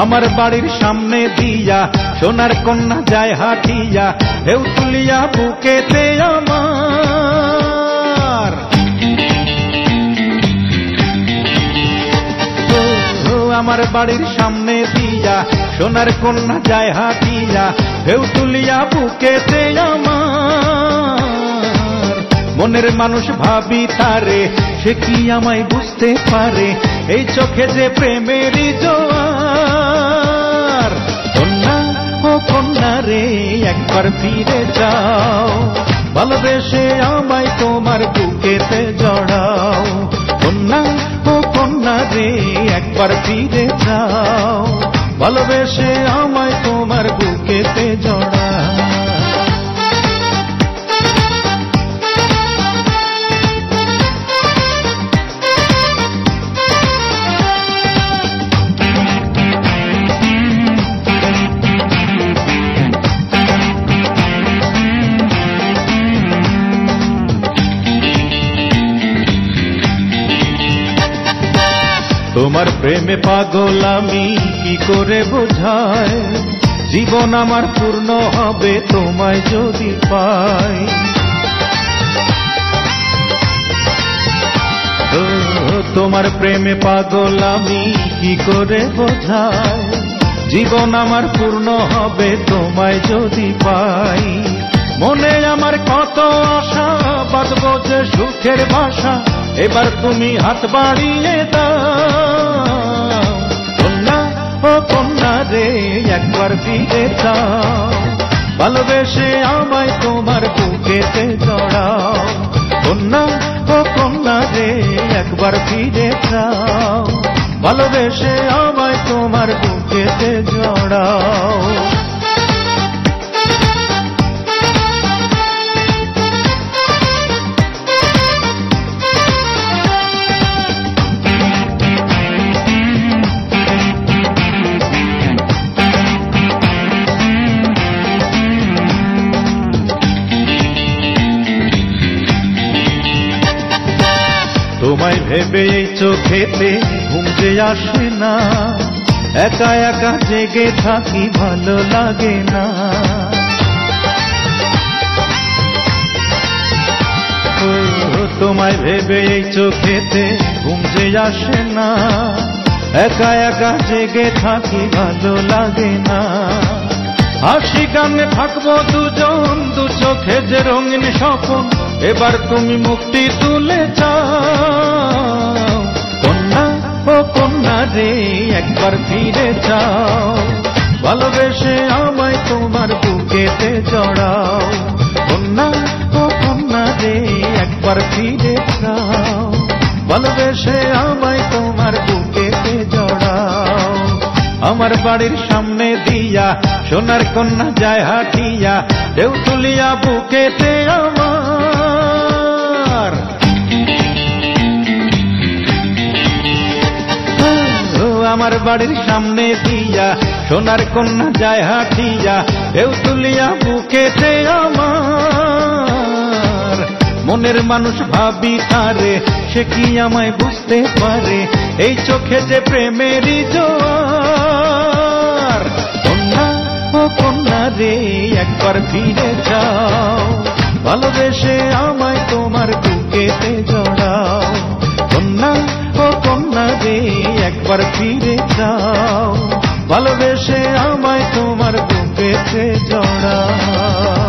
আমার বাড়ির সামনে দিয়া সোনার কন্যা যায় হাঁটিয়া, ঢেউ তুলিয়া বুকেতে আমার। আমার বাড়ির সামনে দিয়া সোনার কন্যা যায় হাঁটিয়া, ঢেউ তুলিয়া বুকেতে আমার। মনের মানুষ ভাবি তারে, সে কি আমায় বুঝতে পারে, এই চোখে যে প্রেমেরই জোয়ার। কন্যা ও কন্যা রে, একবার ফিরে যাও, ভালোবেসে আমায় তোমার বুকেতে জড়াও। কন্যা ও কন্যা রে, একবার ফিরে যাও, ভালোবেসে আমায় তোমার বুকেতে জড়াও। তোমার প্রেমে পাগল আমি কি করে বোঝাই, জীবন আমার পূর্ণ হবে তোমায় যদি পাই। তোমার প্রেমে পাগল আমি কি করে বোঝাই, জীবন আমার পূর্ণ হবে তোমায় যদি পাই। মনে আমার কত আশা, বাঁধবো যে সুখের বাসা, এবার তুমি হাত বাড়িয়ে দাও। কন্যা ও কন্যা রে, একবার ফিরে যাও, ভালোবেসে আমায় তোমার বুকেতে জড়াও। কন্যা ও কন্যা রে, একবার ফিরে যাও, ভালোবেসে আমায় তোমার বুকেতে জড়াও। তোমায় ভেবে এই চোখেতে ঘুম যে আসে না, একা একা জেগে থাকি ভালো লাগে না। তোমায় ভেবে এই চোখেতে ঘুম যে আসে না, একা একা জেগে থাকি ভালো লাগে না। হাসি গানে থাকবো দুজন, দু চোখে যে রঙিন স্বপন, এবার তুমি মুক্তি তুলে যাও। কন্যা ও কন্যা রে, একবার ফিরে যাও, ভালোবেসে আমায় তোমার বুকেতে জড়াও। কন্যা ও কন্যা রে, একবার ফিরে যাও, ভালোবেসে আমায় তোমার বুকেতে জড়াও। আমার বাড়ির সামনে দিয়া সোনার কন্যা যায় হাঁটিয়া, ঢেউ তুলিয়া বুকেতে আমার। আমার বাড়ির সামনে দিয়া সোনার কন্যা যায় হাঁটিয়া, ঢেউ তুলিয়া বুকেতে আমার। মনের মানুষ ভাবি তারে, সে কি আমায় বুঝতে পারে, এই চোখে যে প্রেমেরই জোয়ার। কন্যা ও কন্যা রে, একবার ফিরে যাও, ভালোবেসে আমায় তোমার বুকেতে জড়াও। কন্যা ও কন্যা রে, একবার ফিরে যাও, ভালোবেসে আমায় তোমার বুকেতে জড়াও।